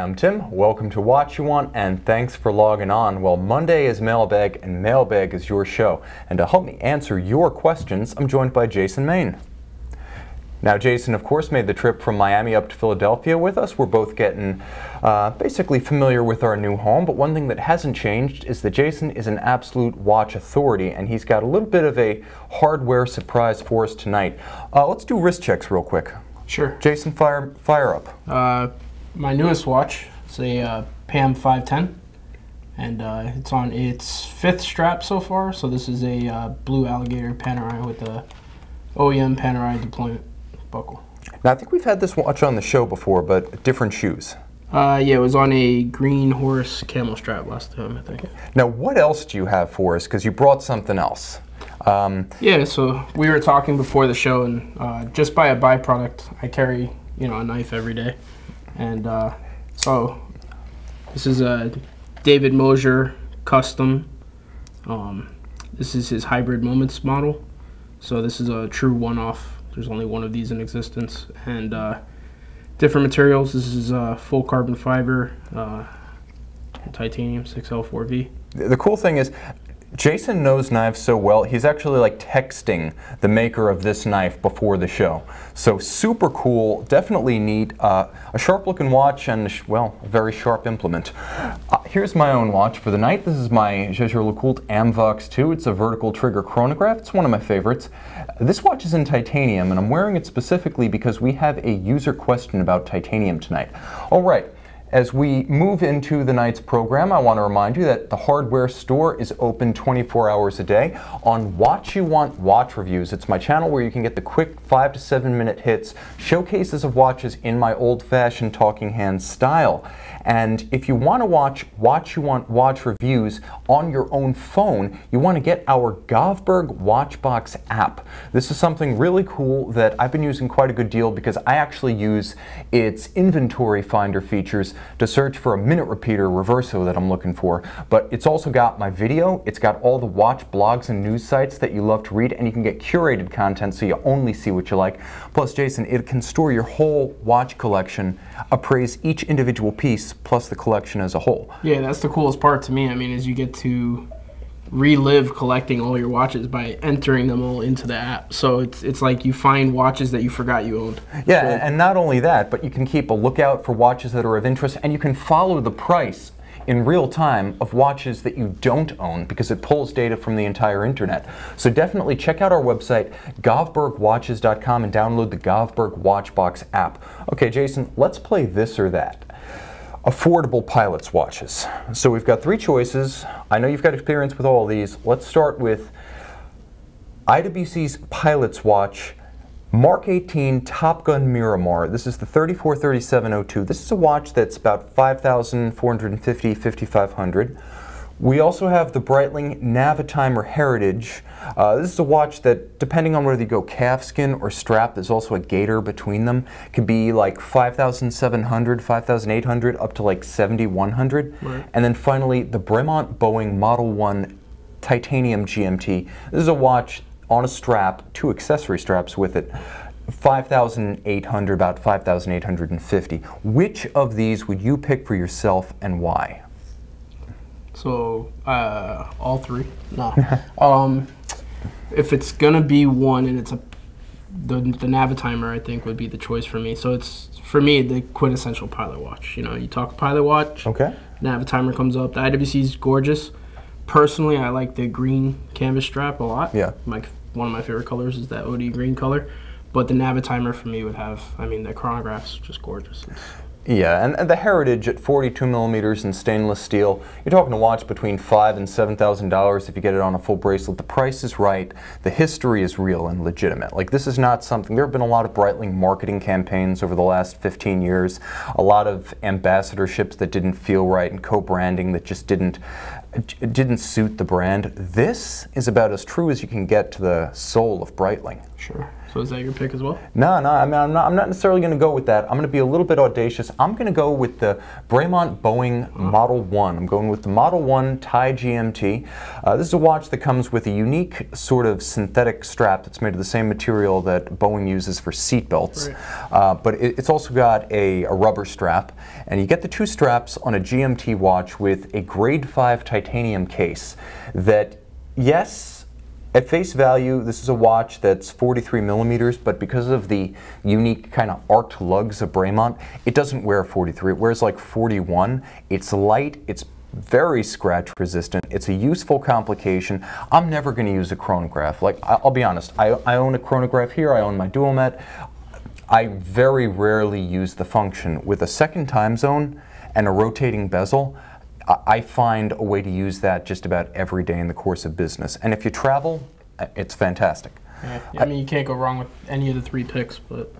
I'm Tim. Welcome to Watch You Want, and thanks for logging on. Well, Monday is Mailbag, and Mailbag is your show. And to help me answer your questions, I'm joined by Jason Mane. Now, Jason, of course, made the trip from Miami up to Philadelphia with us. We're both getting basically familiar with our new home, but one thing that hasn't changed is that Jason is an absolute watch authority, and he's got a little bit of a hardware surprise for us tonight. Let's do wrist checks real quick. Sure. Jason, fire up. My newest watch is a PAM 510, and it's on its 5th strap so far. So this is a blue alligator Panerai with the OEM Panerai deployment buckle. Now, I think we've had this watch on the show before, but different shoes. Yeah, it was on a green horse camel strap last time, I think. Now, what else do you have for us? Because you brought something else. Yeah, so we were talking before the show, and just by a byproduct, I carry, a knife every day. And so this is a David Mosier custom. This is his hybrid moments model. So this is a true one-off. There's only one of these in existence. And different materials. This is full carbon fiber, titanium 6L4V. The cool thing is, Jason knows knives so well, he's actually like texting the maker of this knife before the show. So super cool, definitely neat. A sharp looking watch and, well, a very sharp implement. Here's my own watch for the night. This is my Jaeger-LeCoultre Amvox 2. It's a vertical trigger chronograph. It's one of my favorites. This watch is in titanium, and I'm wearing it specifically because we have a user question about titanium tonight. All right. As we move into the night's program, I want to remind you that the hardware store is open 24 hours a day on Watch You Want Watch Reviews. It's my channel where you can get the quick 5 to 7 minute hits, showcases of watches in my old-fashioned talking hand style. And if you want to watch Watch You Want Watch Reviews on your own phone, you want to get our Govberg Watchbox app. This is something really cool that I've been using quite a good deal because I actually use its inventory finder features to search for a minute repeater reverso that I'm looking for. But it's also got my video, it's got all the watch blogs and news sites that you love to read, and you can get curated content so you only see what you like. Plus, Jason, it can store your whole watch collection, appraise each individual piece, plus the collection as a whole. Yeah, that's the coolest part to me. I mean, is you get to relive collecting all your watches by entering them all into the app. So it's like you find watches that you forgot you owned. Yeah, so, and not only that, but you can keep a lookout for watches that are of interest, and you can follow the price in real time of watches that you don't own because it pulls data from the entire internet. So definitely check out our website, govbergwatches.com, and download the Govberg Watchbox app. Okay, Jason, let's play this or that. Affordable pilot's watches. So we've got 3 choices. I know you've got experience with all of these. Let's start with IWC's pilot's watch, Mark 18 Top Gun Miramar. This is the 343702. This is a watch that's about $5,450, $5,500. We also have the Breitling Navitimer Heritage. This is a watch that, depending on whether you go calfskin or strap, there's also a gator between them. It could be like $5,700, $5,800, up to like $7,100. Right. And then finally, the Bremont Boeing Model 1 Titanium GMT. This is a watch on a strap, 2 accessory straps with it. $5,800, about $5,850. Which of these would you pick for yourself and why? So, all 3? No. If it's gonna be one, and it's the Navitimer, I think, would be the choice for me. So it's, for me, the quintessential pilot watch. You talk pilot watch, okay. Navitimer comes up. The IWC's gorgeous. Personally, I like the green canvas strap a lot. Yeah. One of my favorite colors is that OD green color. But the Navitimer for me would have, the chronographs, just gorgeous. Yeah, and the Heritage at 42 millimeters in stainless steel, you're talking a watch between $5,000 and $7,000 if you get it on a full bracelet. The price is right, the history is real and legitimate. Like, this is not something, there have been a lot of Breitling marketing campaigns over the last 15 years, a lot of ambassadorships that didn't feel right, and co-branding that just didn't suit the brand. This is about as true as you can get to the soul of Breitling. Sure. So is that your pick as well? No, I mean, I'm not necessarily going to go with that. I'm going to be a little bit audacious. I'm going to go with the Bremont Boeing Model 1. I'm going with the Model 1 TI-GMT. This is a watch that comes with a unique sort of synthetic strap that's made of the same material that Boeing uses for seat belts. Right. But it's also got a rubber strap. And you get the two straps on a GMT watch with a grade 5 titanium case that, yes, at face value, this is a watch that's 43 millimeters, but because of the unique kind of arced lugs of Bremont, it doesn't wear 43. It wears like 41. It's light. It's very scratch resistant. It's a useful complication. I'm never going to use a chronograph. Like, I'll be honest, I own a chronograph here. I own my Duomet. I very rarely use the function. With a second time zone and a rotating bezel, I find a way to use that just about every day in the course of business. And if you travel, it's fantastic. Yeah, I mean, you can't go wrong with any of the three picks, but...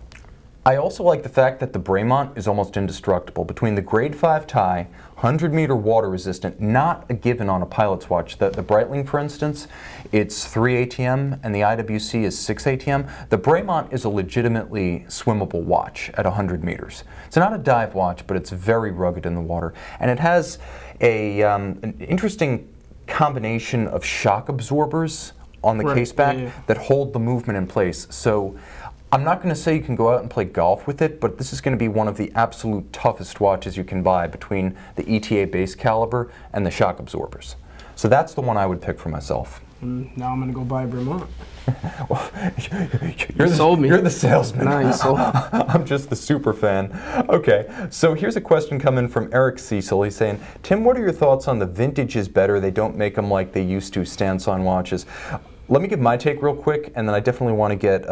I also like the fact that the Bremont is almost indestructible. Between the grade 5 tie, 100-meter water resistant, not a given on a pilot's watch. The Breitling, for instance, it's 3 ATM and the IWC is 6 ATM. The Bremont is a legitimately swimmable watch at 100 meters. It's not a dive watch, but it's very rugged in the water. And it has an interesting combination of shock absorbers on the case back that hold the movement in place. So I'm not going to say you can go out and play golf with it, but this is going to be one of the absolute toughest watches you can buy between the ETA base caliber and the shock absorbers. So that's the one I would pick for myself. Now I'm going to go buy a Bremont. Well, you sold me. You're the salesman. No, you sold me. I'm just the super fan. Okay, so here's a question coming from Eric Cecil. He's saying, Tim, what are your thoughts on the vintage is better? They don't make them like they used to, stance-on watches. Let me give my take real quick, and then I definitely want to get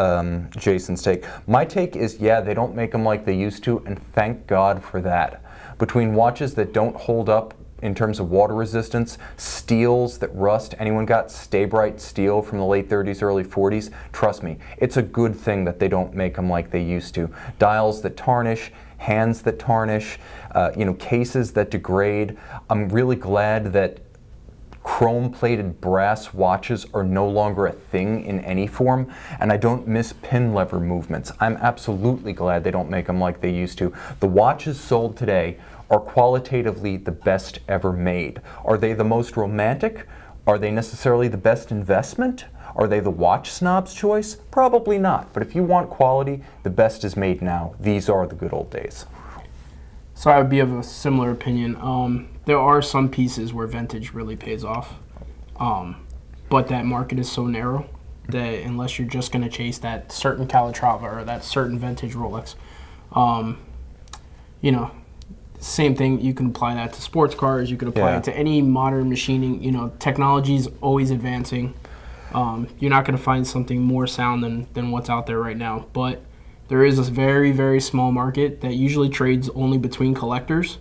Jason's take. My take is, yeah, they don't make them like they used to, and thank God for that. Between watches that don't hold up in terms of water resistance, steels that rust, anyone got Stay Bright steel from the late 30s, early 40s? Trust me, it's a good thing that they don't make them like they used to. Dials that tarnish, hands that tarnish, cases that degrade. I'm really glad that chrome-plated brass watches are no longer a thing in any form, and I don't miss pin lever movements. I'm absolutely glad they don't make them like they used to. The watches sold today are qualitatively the best ever made. Are they the most romantic? Are they necessarily the best investment? Are they the watch snob's choice? Probably not, but if you want quality, the best is made now. These are the good old days. So I would be of a similar opinion. There are some pieces where vintage really pays off, but that market is so narrow that unless you're just going to chase that certain Calatrava or that certain vintage Rolex, same thing, you can apply that to sports cars, you can apply it to any modern machining. Technology is always advancing. You're not going to find something more sound than what's out there right now, but there is this very, very small market that usually trades only between collectors,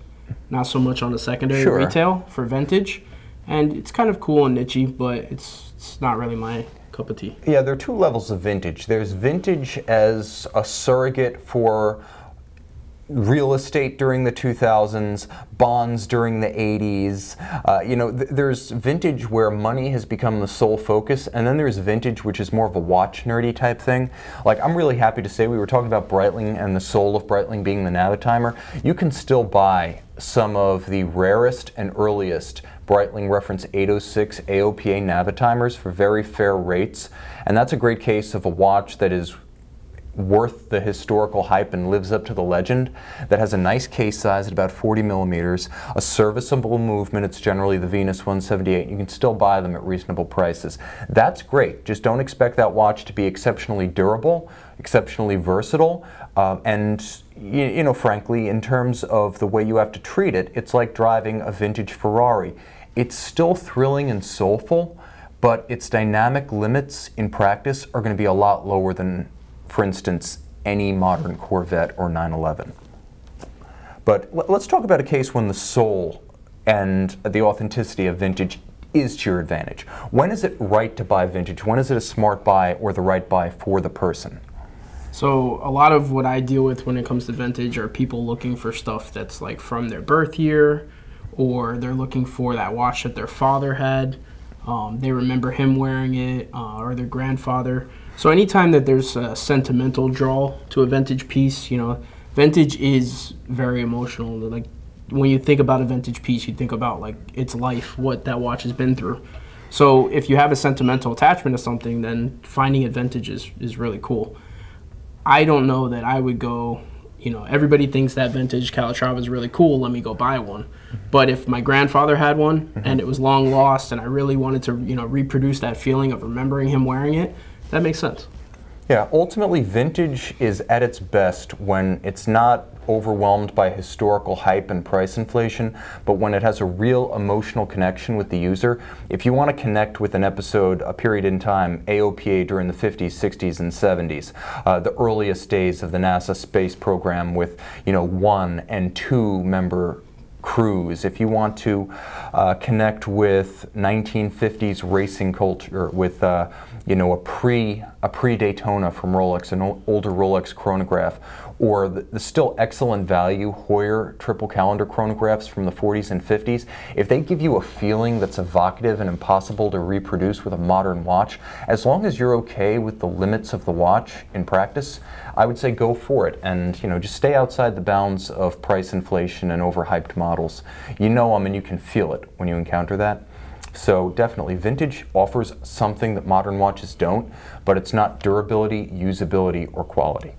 not so much on the secondary retail for vintage. And it's kind of cool and nichey, but it's not really my cup of tea. Yeah, there are two levels of vintage. There's vintage as a surrogate for real estate during the 2000s, bonds during the 80s. There's vintage where money has become the sole focus, and then there's vintage which is more of a watch nerdy type thing. Like, I'm really happy to say, we were talking about Breitling and the soul of Breitling being the Navitimer. You can still buy some of the rarest and earliest Breitling reference 806 AOPA Navitimers for very fair rates, and that's a great case of a watch that is worth the historical hype and lives up to the legend, that has a nice case size at about 40 millimeters, a serviceable movement. It's generally the Venus 178. You can still buy them at reasonable prices. That's great. Just don't expect that watch to be exceptionally durable, exceptionally versatile, and frankly, in terms of the way you have to treat it, it's like driving a vintage Ferrari. It's still thrilling and soulful, but its dynamic limits in practice are going to be a lot lower than, for instance, any modern Corvette or 911. But let's talk about a case when the soul and the authenticity of vintage is to your advantage. When is it right to buy vintage? When is it a smart buy or the right buy for the person? So a lot of what I deal with when it comes to vintage are people looking for stuff that's like from their birth year, or they're looking for that watch that their father had. They remember him wearing it, or their grandfather. So anytime that there's a sentimental draw to a vintage piece, you know, vintage is very emotional. Like when you think about a vintage piece, you think about like its life, what that watch has been through. So if you have a sentimental attachment to something, then finding it vintage is really cool. I don't know that I would go, you know, everybody thinks that vintage Calatrava is really cool, let me go buy one. But if my grandfather had one and it was long lost and I really wanted to, you know, reproduce that feeling of remembering him wearing it, that makes sense. Yeah, ultimately vintage is at its best when it's not overwhelmed by historical hype and price inflation, but when it has a real emotional connection with the user. If you want to connect with an episode, a period in time, AOPA during the 50s, 60s, and 70s, the earliest days of the NASA space program with, you know, 1 and 2 member crews, if you want to connect with 1950s racing culture with you know, a pre-Daytona from Rolex, an older Rolex chronograph, or the still excellent value Hoyer triple calendar chronographs from the 40s and 50s, if they give you a feeling that's evocative and impossible to reproduce with a modern watch, as long as you're okay with the limits of the watch in practice, I would say go for it, and you know, just stay outside the bounds of price inflation and overhyped models. You know them and you can feel it when you encounter that. So definitely, vintage offers something that modern watches don't, but it's not durability, usability, or quality.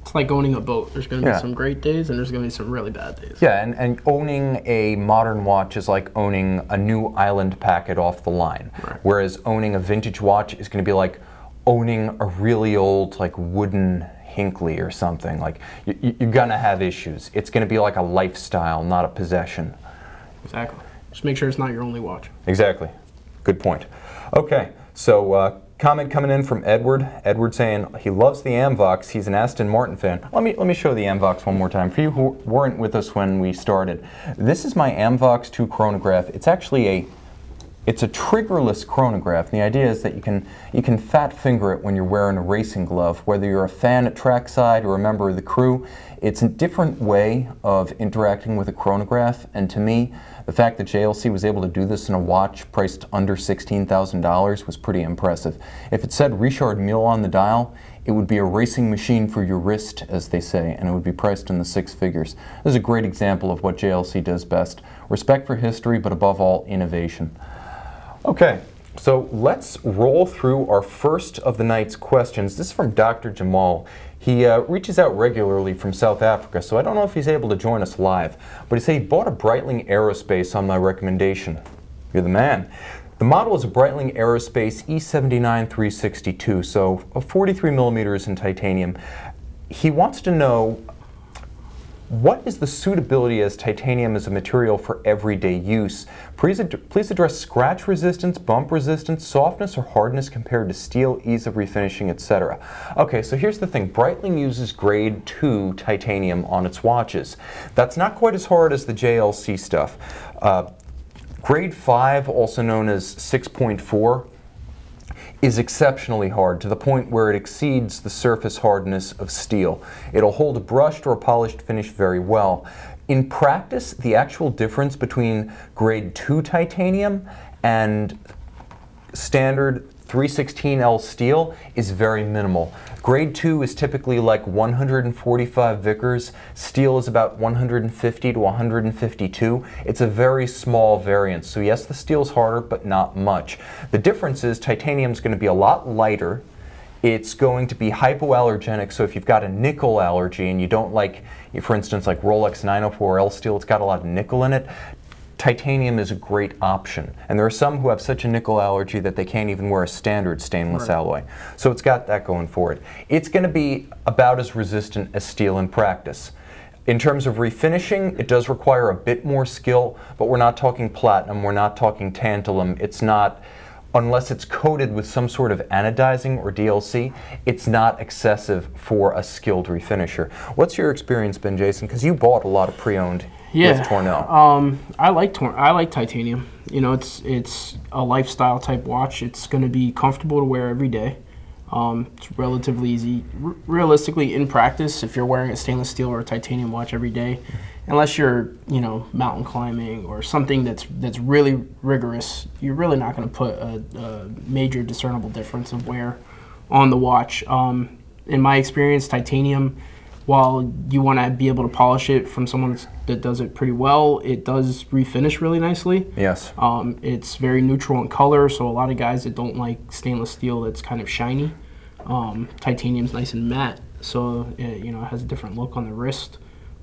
It's like owning a boat. There's going to be some great days and there's going to be some really bad days. Yeah, and owning a modern watch is like owning a new island packet off the line. Right. Whereas owning a vintage watch is going to be like owning a really old like wooden Hinckley or something. Like you're going to have issues. It's going to be like a lifestyle, not a possession. Exactly. Just make sure it's not your only watch. Exactly. Good point. Okay, so comment coming in from Edward. Edward saying he loves the Amvox. He's an Aston Martin fan. Let me show the Amvox one more time for you who weren't with us when we started. This is my Amvox 2 chronograph. It's actually it's a triggerless chronograph. And the idea is that you can fat finger it when you're wearing a racing glove, whether you're a fan at trackside or a member of the crew. It's a different way of interacting with a chronograph, and to me, the fact that JLC was able to do this in a watch priced under $16,000 was pretty impressive. If it said Richard Mille on the dial, it would be a racing machine for your wrist, as they say, and it would be priced in the 6 figures. This is a great example of what JLC does best. Respect for history, but above all, innovation. Okay, so let's roll through our first of the night's questions. This is from Dr. Jamal. He reaches out regularly from South Africa, so I don't know if he's able to join us live. But he said he bought a Breitling Aerospace on my recommendation. You're the man. The model is a Breitling Aerospace E79 362, so 43 millimeters in titanium. He wants to know, what is the suitability as titanium as a material for everyday use? Please address scratch resistance, bump resistance, softness or hardness compared to steel, ease of refinishing, etc. Okay, so here's the thing. Breitling uses grade 2 titanium on its watches. That's not quite as hard as the JLC stuff. Grade 5, also known as 6.4, is exceptionally hard, to the point where it exceeds the surface hardness of steel. It'll hold a brushed or polished finish very well. In practice, the actual difference between grade 2 titanium and standard 316L steel is very minimal. Grade 2 is typically like 145 Vickers. Steel is about 150 to 152. It's a very small variance. So yes, the steel's harder, but not much. The difference is titanium's going to be a lot lighter. It's going to be hypoallergenic, so if you've got a nickel allergy and you don't like, for instance, like Rolex 904L steel, it's got a lot of nickel in it. Titanium is a great option, and there are some who have such a nickel allergy that they can't even wear a standard stainless alloy. So it's got that going for it. It's going to be about as resistant as steel in practice. In terms of refinishing, it does require a bit more skill, but we're not talking platinum, we're not talking tantalum. It's not, unless it's coated with some sort of anodizing or DLC, it's not excessive for a skilled refinisher. What's your experience been, Jason? Because you bought a lot of pre-owned with Tornell. I like titanium. You know, it's a lifestyle type watch. It's going to be comfortable to wear every day. It's relatively easy. Realistically, in practice, if you're wearing a stainless steel or a titanium watch every day, unless you're, you know, mountain climbing or something that's really rigorous, you're really not going to put a major discernible difference of wear on the watch. In my experience, titanium, while you want to be able to polish it from someone that does it pretty well, it does refinish really nicely. Yes. It's very neutral in color, so a lot of guys that don't like stainless steel that's kind of shiny, titanium's nice and matte, so it, you know, it has a different look on the wrist.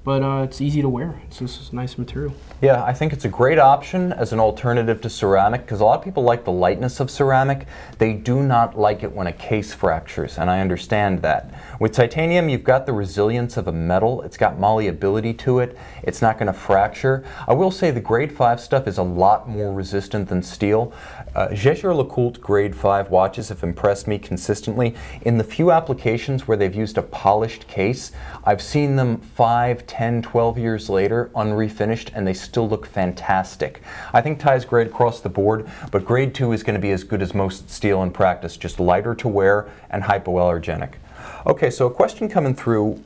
But it's easy to wear. It's just a nice material. Yeah, I think it's a great option as an alternative to ceramic, because a lot of people like the lightness of ceramic. They do not like it when a case fractures, and I understand that. With titanium, you've got the resilience of a metal. It's got malleability to it. It's not going to fracture. I will say the grade 5 stuff is a lot more resistant than steel. Jaeger-LeCoultre grade 5 watches have impressed me consistently. In the few applications where they've used a polished case, I've seen them 5, 10, 12 years later unrefinished, and they still look fantastic. I think TI is great across the board, but grade 2 is going to be as good as most steel in practice, just lighter to wear and hypoallergenic. Okay, so a question coming through.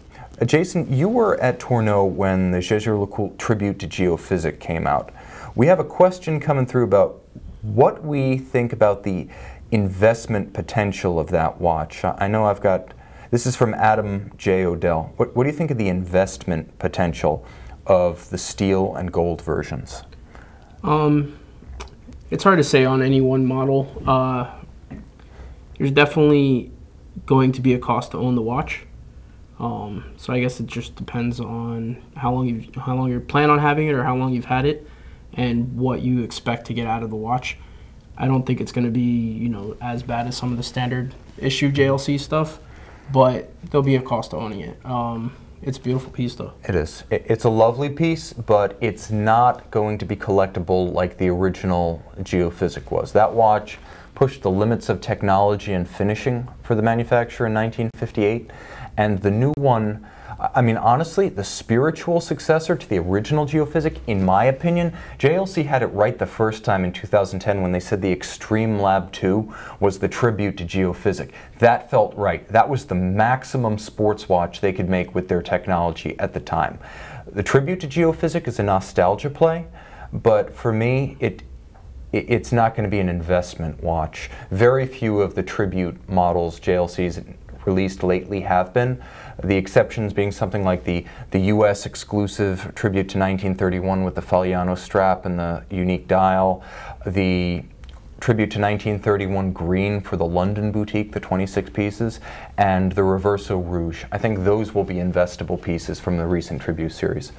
Jason, you were at Tourneau when the Jaeger-LeCoultre tribute to Geophysic came out. We have a question coming through about what we think about the investment potential of that watch. I know I've got, this is from Adam J. Odell. What do you think of the investment potential of the steel and gold versions? It's hard to say on any one model. There's definitely going to be a cost to own the watch. So I guess it just depends on how long you plan on having it, or how long you've had it, and what you expect to get out of the watch. I don't think it's going to be, you know, as bad as some of the standard issue JLC stuff, but there'll be a cost to owning it. It's a beautiful piece, though. It is. It's a lovely piece, but it's not going to be collectible like the original Geophysic was. That watch pushed the limits of technology and finishing for the manufacturer in 1958, and the new one, I mean, honestly, the spiritual successor to the original Geophysic, in my opinion, JLC had it right the first time in 2010 when they said the Extreme Lab 2 was the tribute to Geophysic. That felt right. That was the maximum sports watch they could make with their technology at the time. The tribute to Geophysic is a nostalgia play, but for me, it's not going to be an investment watch. Very few of the tribute models JLC's released lately have been. The exceptions being something like the US exclusive tribute to 1931 with the Fagliano strap and the unique dial, the tribute to 1931 green for the London boutique, the 26 pieces, and the Reverso Rouge. I think those will be investable pieces from the recent tribute series.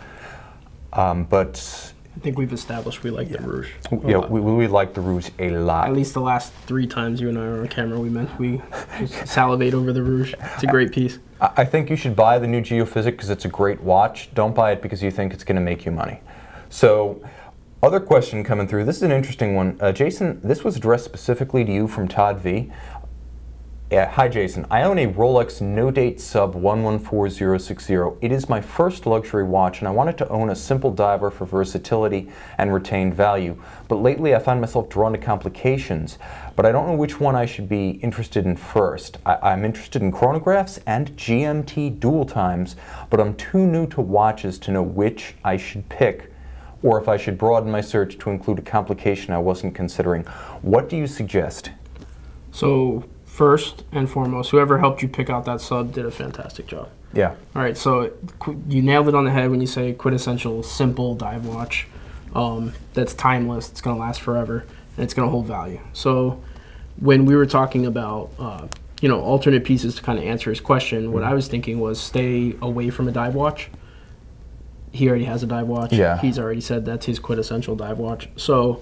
But I think we've established we like the Rouge. Yeah, we like the Rouge a lot. At least the last 3 times you and I are on camera, we just salivate over the Rouge. It's a great piece. I think you should buy the new Geophysic because it's a great watch. Don't buy it because you think it's going to make you money. So, other question coming through. This is an interesting one. Jason, this was addressed specifically to you from Todd V. Yeah, hi Jason, I own a Rolex no-date sub 114060. It is my first luxury watch, and I wanted to own a simple diver for versatility and retained value. But lately I find myself drawn to complications, but I don't know which one I should be interested in first. I'm interested in chronographs and GMT dual times, but I'm too new to watches to know which I should pick, or if I should broaden my search to include a complication I wasn't considering. What do you suggest? So, first and foremost, whoever helped you pick out that sub did a fantastic job. Yeah. All right, so you nailed it on the head when you say quintessential, simple dive watch that's timeless, it's going to last forever, and it's going to hold value. So when we were talking about, you know, alternate pieces to kind of answer his question, what I was thinking was stay away from a dive watch. He already has a dive watch. Yeah. He's already said that's his quintessential dive watch. So,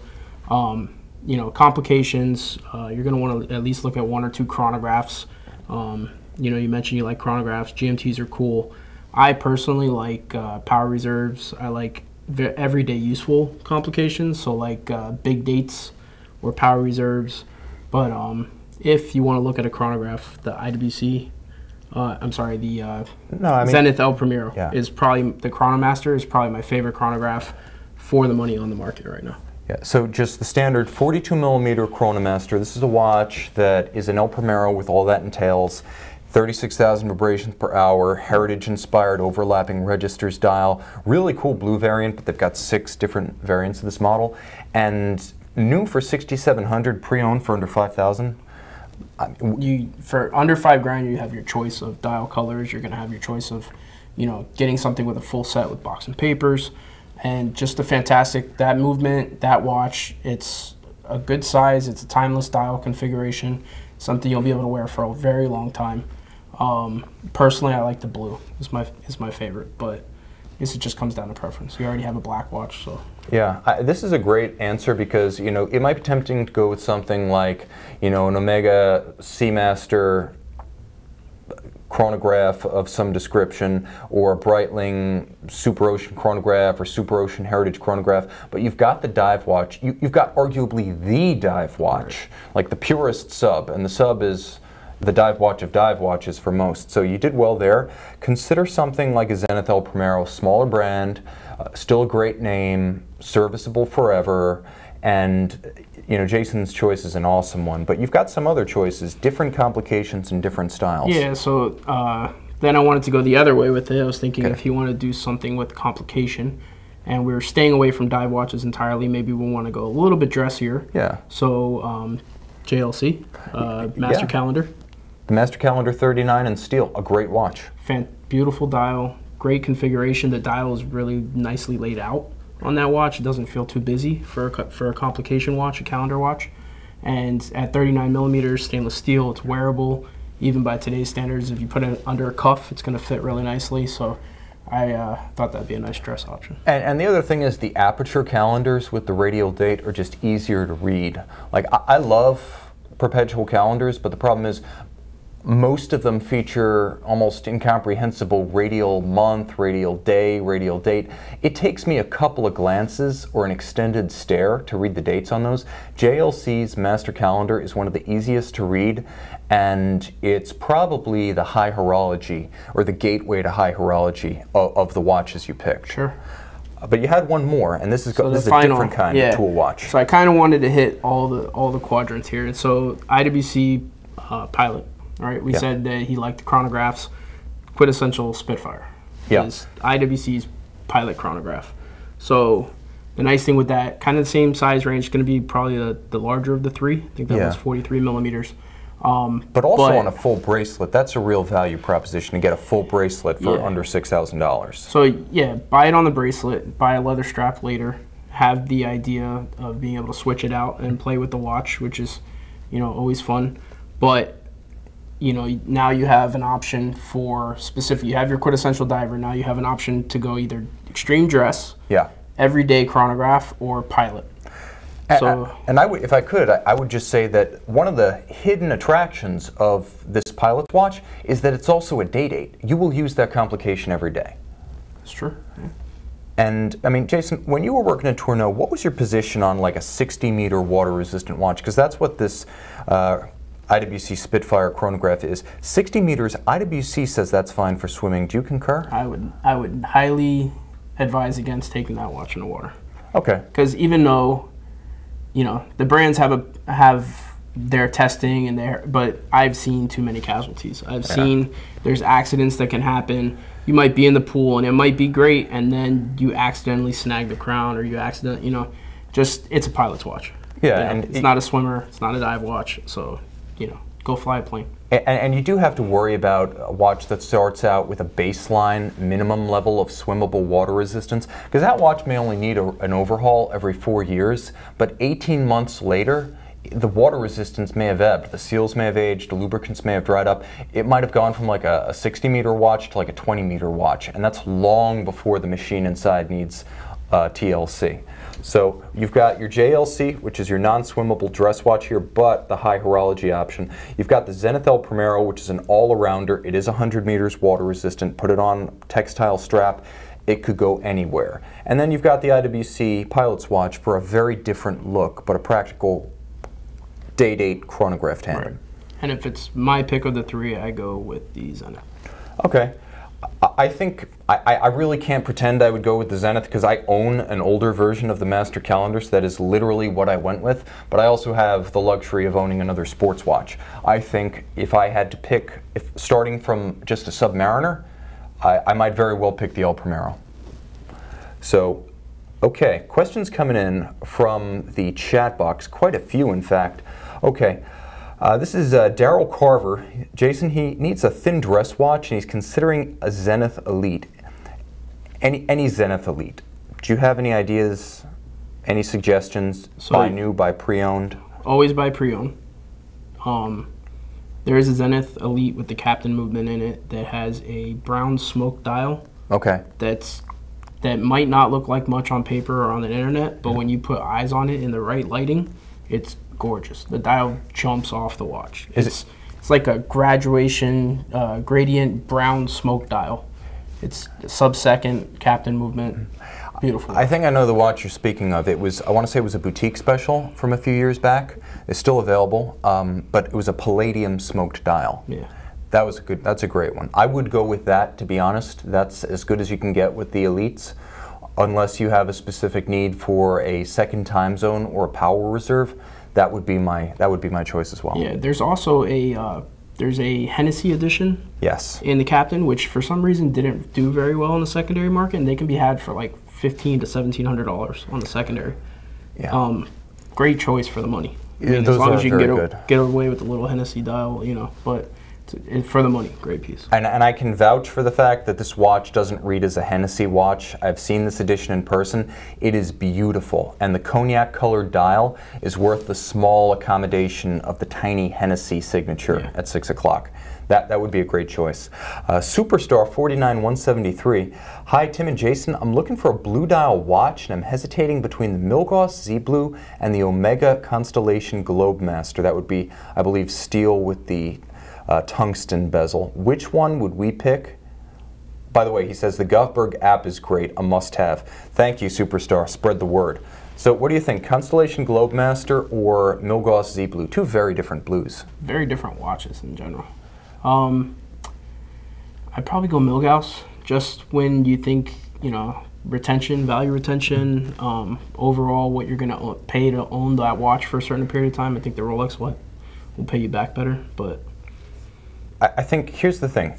you know, complications, you're going to want to at least look at 1 or 2 chronographs. You know, you mentioned you like chronographs. GMTs are cool. I personally like power reserves. I like everyday useful complications, so like big dates or power reserves. But if you want to look at a chronograph, the IWC, Zenith El Primero is probably, the Chronomaster is probably my favorite chronograph for the money on the market right now. Yeah, so just the standard 42mm Chronomaster. This is a watch that is an El Primero with all that entails. 36,000 vibrations per hour, heritage-inspired overlapping registers dial. Really cool blue variant, but they've got 6 different variants of this model. And new for $6,700, pre-owned for under $5,000. For under $5,000, you have your choice of dial colors. You're going to have your choice of, you know, getting something with a full set with box and papers, and just a fantastic, that movement, that watch. It's a good size. It's a timeless dial configuration. Something you'll be able to wear for a very long time. Personally, I like the blue. Is my favorite, but I guess it just comes down to preference. You already have a black watch, so. Yeah, this is a great answer because, you know, it might be tempting to go with something like, you know, an Omega Seamaster chronograph of some description, or a Breitling Super Ocean chronograph or Super Ocean Heritage chronograph, but you've got the dive watch. You've got arguably the dive watch, like the purest sub, and the sub is the dive watch of dive watches for most. So you did well there. Consider something like a Zenith El Primero, smaller brand, still a great name, serviceable forever, and you know, Jason's choice is an awesome one, but you've got some other choices, different complications and different styles. Yeah, so then I wanted to go the other way with it. I was thinking if you want to do something with complication, and we're staying away from dive watches entirely, maybe we want to go a little bit dressier. Yeah. So JLC, Master Calendar. The Master Calendar 39 in steel, a great watch. Beautiful dial, great configuration. The dial is really nicely laid out on that watch. It doesn't feel too busy for a complication watch, a calendar watch. And at 39 millimeters stainless steel, it's wearable. Even by today's standards, if you put it under a cuff, it's going to fit really nicely. So I thought that'd be a nice dress option. And the other thing is the aperture calendars with the radial date are just easier to read. Like, I love perpetual calendars, but the problem is most of them feature almost incomprehensible radial month, radial day, radial date. It takes me a couple of glances or an extended stare to read the dates on those. JLC's Master Calendar is one of the easiest to read, and it's probably the high horology, or the gateway to high horology of the watches you picked. Sure. But you had one more, and this is a different kind of tool watch. So I kind of wanted to hit all the quadrants here. And so IWC Pilot. All right, we said that he liked the chronographs. Quintessential Spitfire is IWC's Pilot chronograph. So the nice thing with that, kind of the same size range, going to be probably the larger of the three. I think that was 43 millimeters. But also on a full bracelet, that's a real value proposition to get a full bracelet for under $6,000. So yeah, buy it on the bracelet, buy a leather strap later, have the idea of being able to switch it out and play with the watch, which is, you know, always fun. But you know, now you have an option for specific. You have your quintessential diver. Now you have an option to go either extreme dress, everyday chronograph, or pilot. So, and I would, if I could, I would just say that one of the hidden attractions of this pilot's watch is that it's also a day date. You will use that complication every day. That's true. Yeah. And I mean, Jason, when you were working at Tourneau, what was your position on like a 60-meter water-resistant watch? Because that's what this IWC Spitfire chronograph is. 60 meters, IWC says that's fine for swimming. Do you concur? I would highly advise against taking that watch in the water. Okay. Because even though, you know, the brands have their testing and but I've seen too many casualties. I've seen there's accidents that can happen. You might be in the pool and it might be great, and then you accidentally snag the crown, or you accidentally, you know, just, it's a pilot's watch. Yeah, you know, and it's not a swimmer, it's not a dive watch, so, you know, go fly a plane. And you do have to worry about a watch that starts out with a baseline minimum level of swimmable water resistance, because that watch may only need an overhaul every 4 years, but 18 months later, the water resistance may have ebbed, the seals may have aged, the lubricants may have dried up. It might have gone from like a 60-meter watch to like a 20-meter watch, and that's long before the machine inside needs TLC. So you've got your JLC, which is your non-swimmable dress watch here, but the high horology option. You've got the Zenith El Primero, which is an all-arounder. It is 100 meters water resistant. Put it on textile strap. It could go anywhere. And then you've got the IWC Pilot's watch for a very different look, but a practical day-date chronograph tandem. Right. And if it's my pick of the three, I go with the Zenith. Okay. I think I really can't pretend I would go with the Zenith because I own an older version of the Master Calendar, so that is literally what I went with, but I also have the luxury of owning another sports watch. I think if I had to pick, starting from just a Submariner, I might very well pick the El Primero. So, okay, questions coming in from the chat box, quite a few in fact. Okay, This is Daryl Carver. Jason, he needs a thin dress watch, and he's considering a Zenith Elite. Any Zenith Elite. Do you have any ideas, any suggestions? So, buy new, buy pre-owned? Always buy pre-owned. There is a Zenith Elite with the Captain movement in it that has a brown smoke dial. Okay. That might not look like much on paper or on the internet, but when you put eyes on it in the right lighting, it's gorgeous. The dial jumps off the watch. It's like a graduation gradient brown smoke dial. It's sub-second Captain movement. Beautiful. I think I know the watch you're speaking of. It was, I want to say it was a boutique special from a few years back. It's still available, but it was a palladium smoked dial. Yeah. That was that's a great one. I would go with that, to be honest. That's as good as you can get with the Elites, unless you have a specific need for a second time zone or a power reserve. That would be my choice as well. Yeah, there's also there's a Hennessy edition. Yes. In the Captain, which for some reason didn't do very well in the secondary market, and they can be had for like $1,500 to $1,700 on the secondary. Yeah. Great choice for the money. I mean, as long as you can get away with the little Hennessy dial, you know, but for the money, great piece. And I can vouch for the fact that this watch doesn't read as a Hennessy watch. I've seen this edition in person. It is beautiful, and the cognac colored dial is worth the small accommodation of the tiny Hennessy signature at 6 o'clock. That would be a great choice. Superstar 49173. Hi, Tim and Jason. I'm looking for a blue dial watch, and I'm hesitating between the Milgauss Z Blue and the Omega Constellation Globemaster. That would be, I believe, steel with the tungsten bezel. Which one would we pick? By the way, he says the Govberg app is great, a must-have. Thank you, Superstar. Spread the word. So what do you think, Constellation Globemaster or Milgauss Z Blue? Two very different blues. Very different watches in general. I'd probably go Milgauss, just when you think, you know, retention, value retention, overall what you're going to pay to own that watch for a certain period of time. I think the Rolex will pay you back better, but I think here's the thing.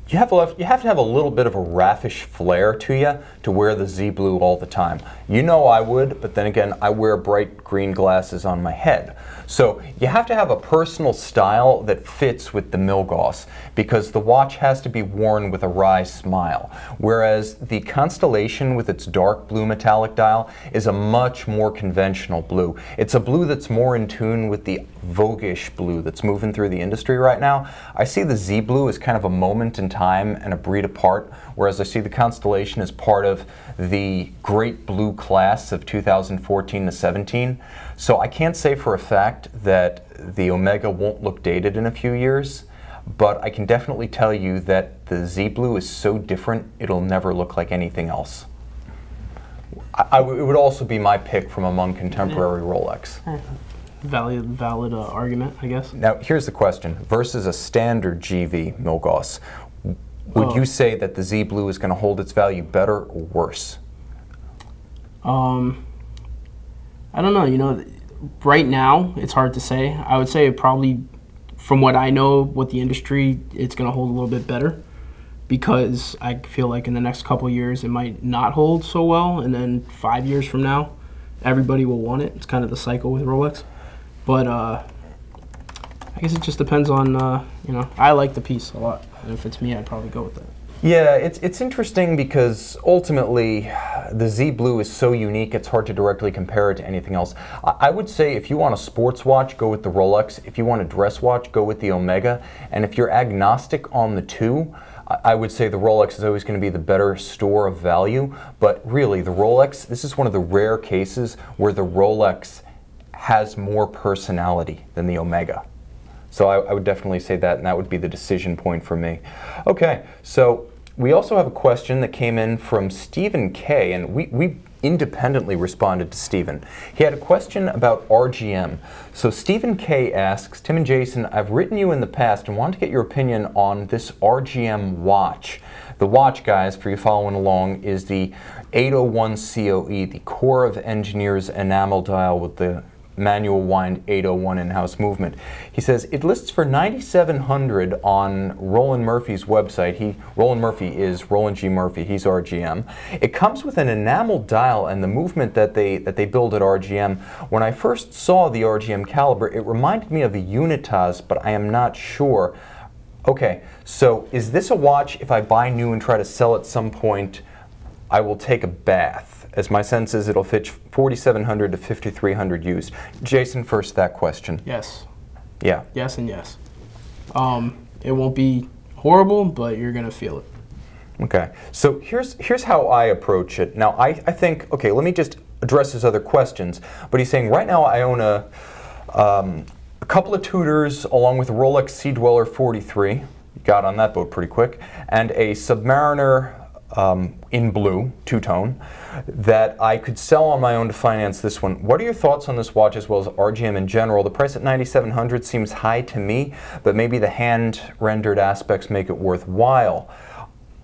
You have to have a little bit of a raffish flair to you to wear the Z Blue all the time. You know I would, but then again, I wear bright green glasses on my head. So you have to have a personal style that fits with the Milgauss, because the watch has to be worn with a wry smile. Whereas the Constellation with its dark blue metallic dial is a much more conventional blue. It's a blue that's more in tune with the voguish blue that's moving through the industry right now. I see the Z Blue as kind of a moment in time and a breed apart, whereas I see the Constellation as part of the great blue class of 2014 to 17. So I can't say for a fact that the Omega won't look dated in a few years, but I can definitely tell you that the Z Blue is so different, it'll never look like anything else. It would also be my pick from among contemporary Rolex. Valid argument, I guess. Now, here's the question. Versus a standard GV Milgauss, would you say that the Z Blue is going to hold its value better or worse? I don't know. You know, right now, it's hard to say. I would say it probably, from what I know, what the industry, it's going to hold a little bit better, because I feel like in the next couple of years, it might not hold so well, and then 5 years from now, everybody will want it. It's kind of the cycle with Rolex. But I guess it just depends on, you know, I like the piece a lot. And if it's me, I'd probably go with that. Yeah, it's interesting because ultimately the Z Blue is so unique, it's hard to directly compare it to anything else. I would say if you want a sports watch, go with the Rolex. If you want a dress watch, go with the Omega. And if you're agnostic on the two, I would say the Rolex is always going to be the better store of value. But really, the Rolex, this is one of the rare cases where the Rolex has more personality than the Omega. So I would definitely say that, and that would be the decision point for me. Okay, so we also have a question that came in from Stephen K, and we independently responded to Stephen. He had a question about RGM. So Stephen K asks, Tim and Jason, I've written you in the past and want to get your opinion on this RGM watch. The watch, guys, for you following along, is the 801 COE, the Corps of Engineers enamel dial with the manual wind 801 in-house movement. He says it lists for $9,700 on Roland Murphy's website. Roland Murphy is Roland G. Murphy. He's RGM. It comes with an enamel dial and the movement that they build at RGM. When I first saw the RGM caliber, it reminded me of a Unitas, but I am not sure. Okay, so is this a watch, if I buy new and try to sell at some point, I will take a bath? As my sense is, it'll fit 4,700 to 5,300 used. Jason, first that question. Yes. Yeah. Yes and yes. It won't be horrible, but you're gonna feel it. Okay. So here's how I approach it. Now I think, okay, let me just address his other questions. But he's saying right now I own a couple of Tudors along with a Rolex Sea Dweller 43. Got on that boat pretty quick, and a Submariner in blue, two-tone, that I could sell on my own to finance this one. What are your thoughts on this watch as well as RGM in general? The price at $9,700 seems high to me, but maybe the hand-rendered aspects make it worthwhile.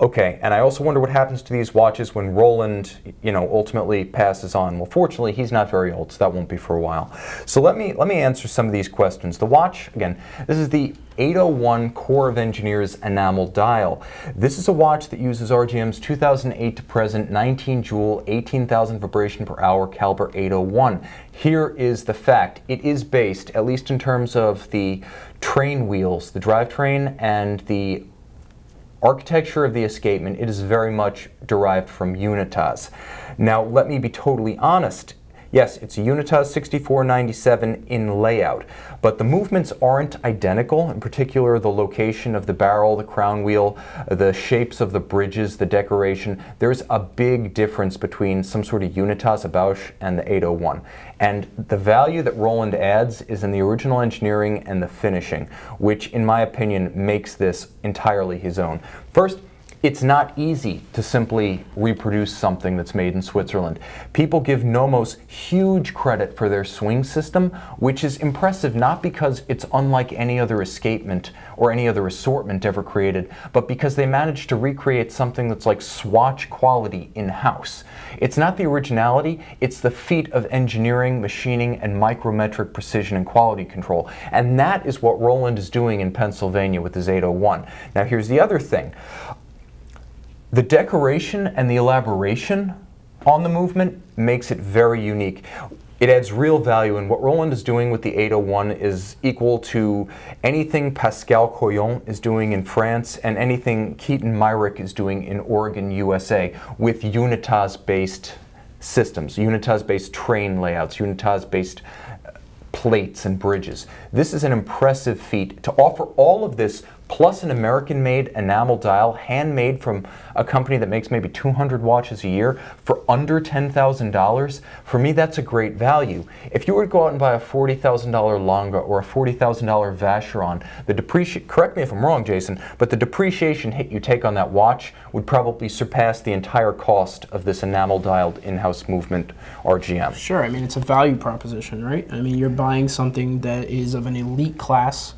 Okay, and I also wonder what happens to these watches when Roland, ultimately passes on. Well, fortunately, he's not very old, so that won't be for a while. So let me answer some of these questions. The watch, again, this is the 801 Corps of Engineers enamel dial. This is a watch that uses RGM's 2008 to present 19 jewel, 18,000 vibration per hour caliber 801. Here is the fact. It is based, at least in terms of the train wheels, the drivetrain, and the architecture of the escapement, it is very much derived from Unitas. Now, let me be totally honest. Yes, it's a Unitas 6497 in layout, but the movements aren't identical, in particular the location of the barrel, the crown wheel, the shapes of the bridges, the decoration. There's a big difference between some sort of Unitas, a Bausch, and the 801. And the value that Roland adds is in the original engineering and the finishing, which in my opinion makes this entirely his own. First, it's not easy to simply reproduce something that's made in Switzerland. People give Nomos huge credit for their swing system, which is impressive not because it's unlike any other escapement or any other assortment ever created, but because they managed to recreate something that's like Swatch quality in-house. It's not the originality, it's the feat of engineering, machining, and micrometric precision and quality control. And that is what Roland is doing in Pennsylvania with his 801. Now here's the other thing. The decoration and the elaboration on the movement makes it very unique. It adds real value, and what Roland is doing with the 801 is equal to anything Pascal Coyon is doing in France and anything Keaton Myrick is doing in Oregon, USA, with Unitas-based systems, Unitas-based train layouts, Unitas-based plates and bridges. This is an impressive feat. To offer all of this plus an American-made enamel dial, handmade from a company that makes maybe 200 watches a year for under $10,000, for me that's a great value. If you were to go out and buy a $40,000 Longa or a $40,000 Vacheron, the depreciation, correct me if I'm wrong, Jason, but the depreciation hit you take on that watch would probably surpass the entire cost of this enamel-dialed in-house movement RGM. Sure, I mean, it's a value proposition, right? I mean, you're buying something that is of an elite class,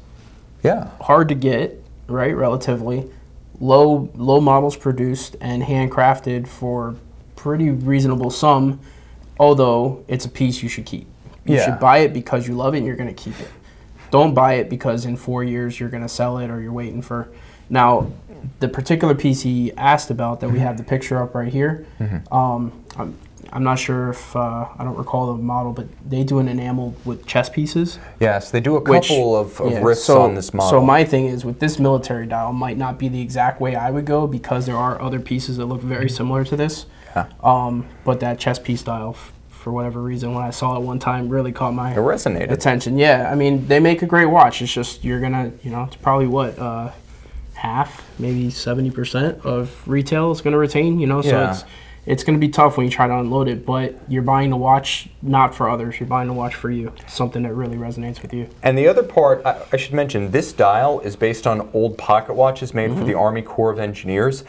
hard to get, right, relatively, low models produced and handcrafted for pretty reasonable sum, although it's a piece you should keep. You should buy it because you love it and you're going to keep it. Don't buy it because in 4 years you're going to sell it or you're waiting for... Now, the particular piece he asked about that we have the picture up right here, I'm not sure if, I don't recall the model, but they do an enamel with chess pieces. Yes, they do a couple of riffs on this model. So my thing is, with this military dial, might not be the exact way I would go because there are other pieces that look very similar to this. But that chess piece dial, for whatever reason, when I saw it one time, really caught my attention. Yeah, I mean, they make a great watch. It's just, you're going to, it's probably what, half, maybe 70% of retail is going to retain, so it's going to be tough when you try to unload it, but you're buying the watch not for others. You're buying the watch for you, something that really resonates with you. And the other part, I should mention, this dial is based on old pocket watches made for the Army Corps of Engineers.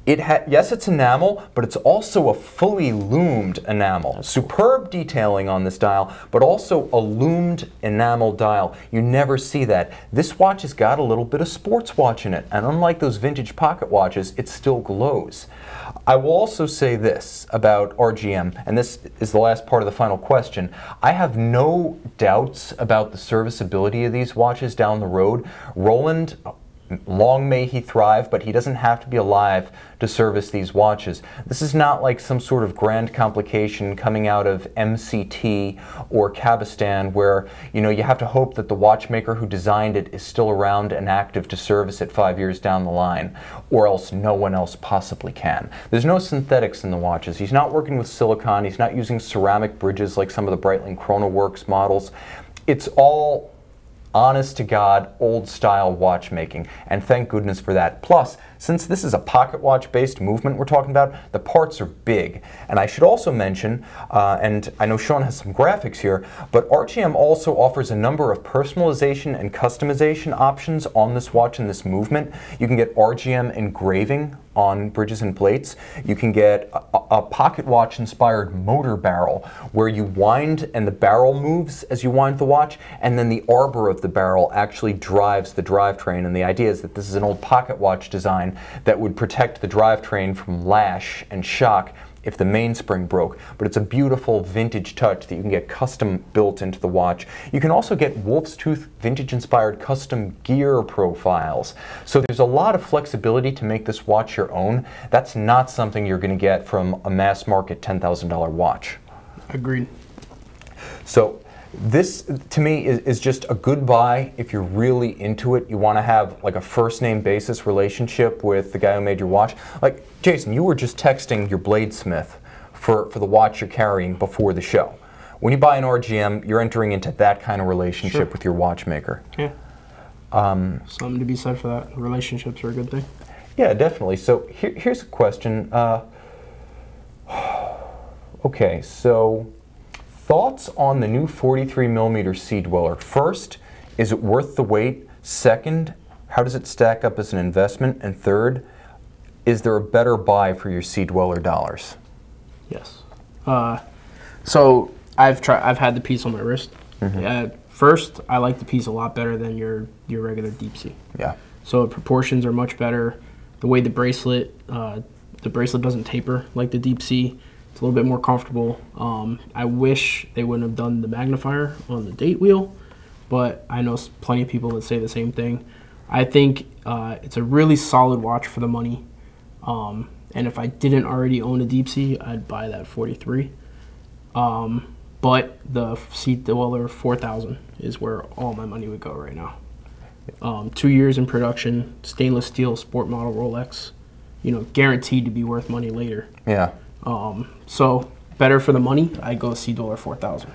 Yes, it's enamel, but it's also a fully loomed enamel. Superb detailing on this dial, but also a loomed enamel dial. You never see that. This watch has got a little bit of sports watch in it, and unlike those vintage pocket watches, it still glows. I will also say this about RGM, and this is the last part of the final question. I have no doubts about the serviceability of these watches down the road. Roland, long may he thrive, but he doesn't have to be alive to service these watches. This is not like some sort of grand complication coming out of MCT or Cabistan where, you know, you have to hope that the watchmaker who designed it is still around and active to service it 5 years down the line, or else no one else possibly can. There's no synthetics in the watches. He's not working with silicone. He's not using ceramic bridges like some of the Breitling Chronoworks models. It's all honest to God, old style watchmaking, and thank goodness for that. Plus, since this is a pocket watch based movement we're talking about, the parts are big. And I should also mention, and I know Sean has some graphics here, but RGM also offers a number of personalization and customization options on this watch in this movement. You can get RGM engraving on bridges and plates. You can get a pocket watch inspired motor barrel where you wind and the barrel moves as you wind the watch, and then the arbor of the barrel actually drives the drivetrain. And the idea is that this is an old pocket watch design that would protect the drivetrain from lash and shock if the mainspring broke. But it's a beautiful vintage touch that you can get custom built into the watch. You can also get wolf's tooth vintage inspired custom gear profiles. So there's a lot of flexibility to make this watch your own. That's not something you're going to get from a mass market $10,000 watch. Agreed. So this, to me, is just a good buy if you're really into it. You want to have like a first name basis relationship with the guy who made your watch. Like, Jason, you were just texting your bladesmith for the watch you're carrying before the show. When you buy an RGM, you're entering into that kind of relationship with your watchmaker. Yeah. Something to be said for that. Relationships are a good thing. Yeah, definitely. So here's a question. Okay, so thoughts on the new 43mm Sea Dweller. First, is it worth the wait? Second, how does it stack up as an investment? And third, is there a better buy for your Sea Dweller dollars? Yes. So I've had the piece on my wrist. First, I like the piece a lot better than your regular deep sea. Yeah. So the proportions are much better. The way the bracelet doesn't taper like the deep sea. It's a little bit more comfortable. I wish they wouldn't have done the magnifier on the date wheel, but I know plenty of people that say the same thing. I think it's a really solid watch for the money. And if I didn't already own a deep sea, I'd buy that 43. But the Sea Dweller 4000 is where all my money would go right now. 2 years in production, stainless steel sport model Rolex, you know, guaranteed to be worth money later. Yeah. So better for the money, I go Sea Dweller 4000.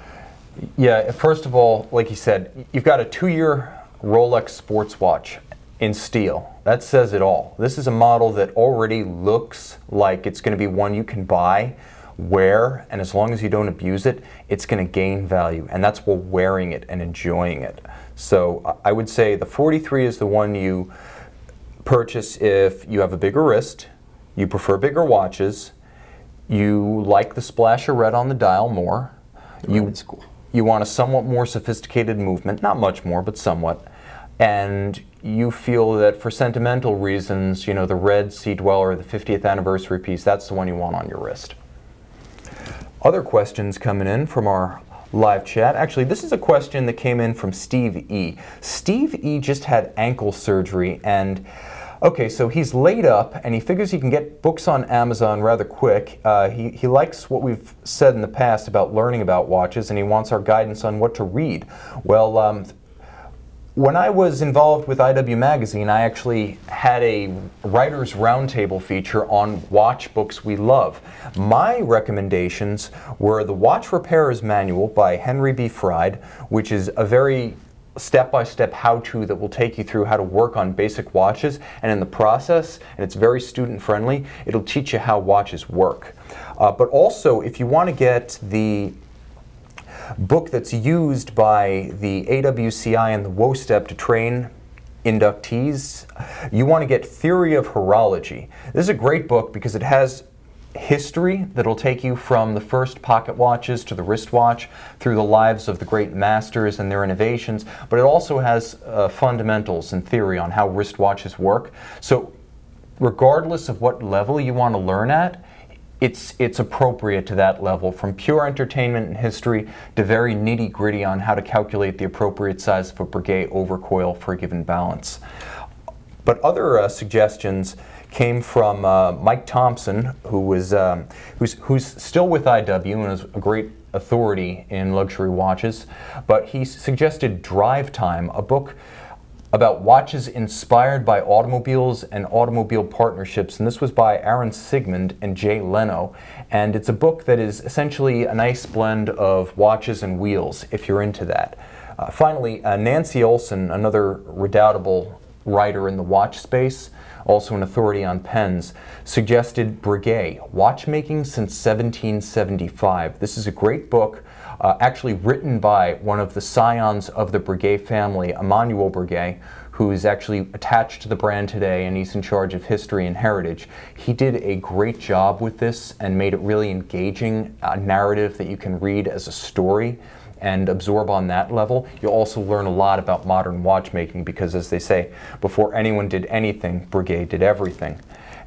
Yeah, first of all, like you said, you've got a 2-year Rolex sports watch in steel. That says it all. This is a model that already looks like it's going to be one you can buy, wear, and as long as you don't abuse it, it's going to gain value. And that's while wearing it and enjoying it. So I would say the 43 is the one you purchase if you have a bigger wrist, you prefer bigger watches, you like the splash of red on the dial more, you want a somewhat more sophisticated movement, not much more, but somewhat, and you feel that for sentimental reasons, you know, the red Sea Dweller, the 50th anniversary piece, that's the one you want on your wrist. Other questions coming in from our live chat. Actually, this is a question that came in from Steve E. Steve E just had ankle surgery, and okay, so he's laid up and he figures he can get books on Amazon rather quick. He likes what we've said in the past about learning about watches, and he wants our guidance on what to read. Well, when I was involved with IW Magazine, I actually had a writer's roundtable feature on watch books we love. My recommendations were The Watch Repairer's Manual by Henry B. Fried, which is a very step-by-step how-to that will take you through how to work on basic watches, and in the process, and it's very student-friendly, it'll teach you how watches work. But also, if you want to get the book that's used by the AWCI and the WOSTEP to train inductees, you want to get Theory of Horology. This is a great book because it has history that'll take you from the first pocket watches to the wristwatch through the lives of the great masters and their innovations, but it also has fundamentals and theory on how wristwatches work. So regardless of what level you want to learn at, it's appropriate to that level, from pure entertainment and history to very nitty-gritty on how to calculate the appropriate size of a Breguet overcoil for a given balance. But other suggestions came from Mike Thompson, who's still with IW and is a great authority in luxury watches, but he suggested Drive Time, a book about watches inspired by automobiles and automobile partnerships, and this was by Aaron Sigmund and Jay Leno, and it's a book that is essentially a nice blend of watches and wheels, if you're into that. Finally, Nancy Olson, another redoubtable writer in the watch space, also an authority on pens, suggested Breguet, Watchmaking Since 1775. This is a great book, actually written by one of the scions of the Breguet family, Emmanuel Breguet, who is actually attached to the brand today, and he's in charge of history and heritage. He did a great job with this and made it really engaging, a narrative that you can read as a story and absorb on that level. You'll also learn a lot about modern watchmaking because, as they say, before anyone did anything, Breguet did everything.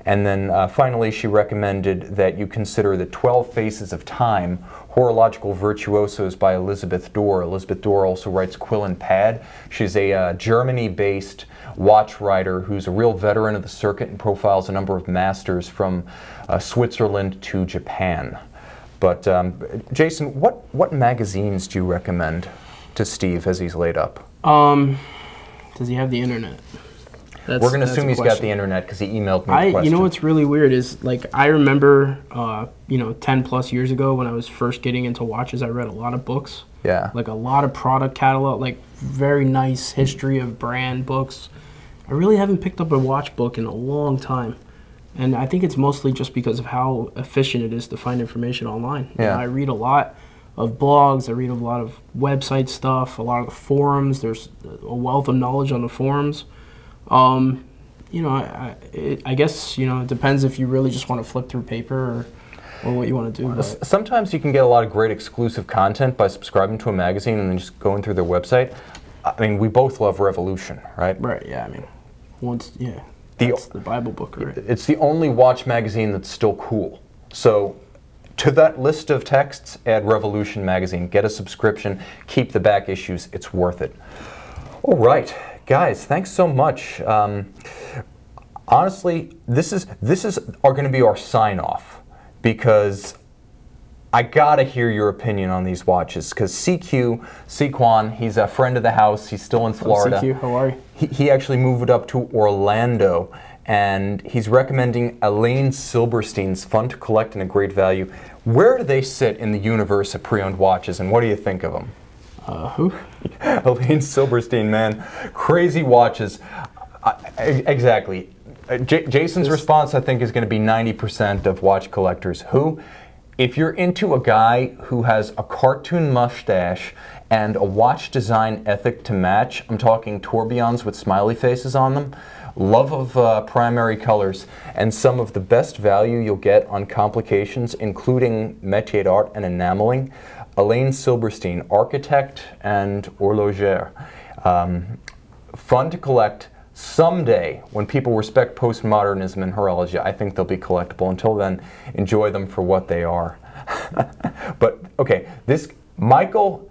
And then finally, she recommended that you consider the 12 Faces of Time, Horological Virtuosos by Elizabeth Dorr. Elizabeth Dorr also writes Quill and Pad. She's a Germany-based watch writer who's a real veteran of the circuit and profiles a number of masters from Switzerland to Japan. But Jason, what magazines do you recommend to Steve as he's laid up? Does he have the internet? We're going to assume he's got the internet because he emailed me the question. You know what's really weird is, like, I remember, 10 plus years ago when I was first getting into watches, I read a lot of books. Yeah. Like a lot of product catalog, like very nice history of brand books. I really haven't picked up a watch book in a long time. And I think it's mostly just because of how efficient it is to find information online. Yeah. You know, I read a lot of blogs, I read a lot of website stuff, a lot of the forums. There's a wealth of knowledge on the forums. I guess, it depends if you really just want to flip through paper or what you want to do. But sometimes you can get a lot of great exclusive content by subscribing to a magazine and then just going through their website. I mean, we both love Revolution, right? Right, yeah, I mean, that's the Bible book, right? It's the only watch magazine that's still cool. So to that list of texts, add Revolution magazine, get a subscription, keep the back issues, it's worth it. All right. Guys, thanks so much. Honestly, this is going to be our sign-off because I gotta hear your opinion on these watches. Because Sequan, he's a friend of the house. He's still in Florida. CQ, how are you? He actually moved up to Orlando, and he's recommending Elaine Silberstein's Fun to Collect and a Great Value. Where do they sit in the universe of pre-owned watches, and what do you think of them? Who? Elaine Silberstein, man. Crazy watches. Exactly. Jason's response, I think, is going to be 90% of watch collectors. Who? If you're into a guy who has a cartoon mustache and a watch design ethic to match, I'm talking tourbillons with smiley faces on them, love of primary colors, and some of the best value you'll get on complications, including métier d'art and enameling, Elaine Silberstein, architect and horloger. Fun to collect. Someday, when people respect postmodernism and horology, I think they'll be collectible. Until then, enjoy them for what they are. But, okay, this Michael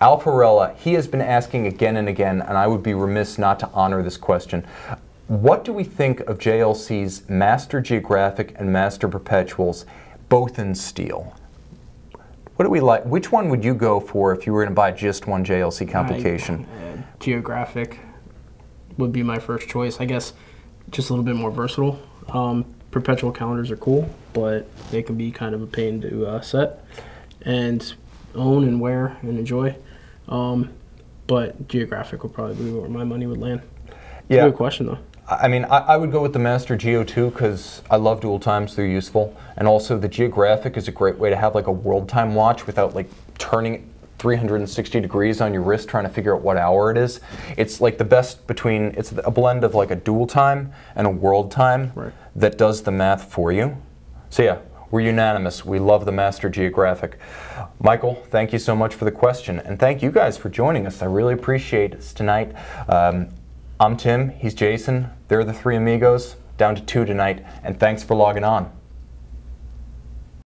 Alfarella, he has been asking again and again, and I would be remiss not to honor this question. What do we think of JLC's Master Geographic and Master Perpetuals, both in steel? What do we like? Which one would you go for if you were going to buy just one JLC complication? Geographic would be my first choice. I guess just a little bit more versatile. Perpetual calendars are cool, but they can be kind of a pain to set and own and wear and enjoy. But Geographic would probably be where my money would land. Yeah. Good question, though. I mean, I would go with the Master Geo too because I love dual times, they're useful. And also the Geographic is a great way to have like a world time watch without like turning 360 degrees on your wrist trying to figure out what hour it is. It's like the best between, it's a blend of like a dual time and a world time that does the math for you. So yeah, we're unanimous. We love the Master Geographic. Michael, thank you so much for the question, and thank you guys for joining us. I really appreciate this tonight. I'm Tim, he's Jason. They're the three amigos, down to 2 tonight, and thanks for logging on.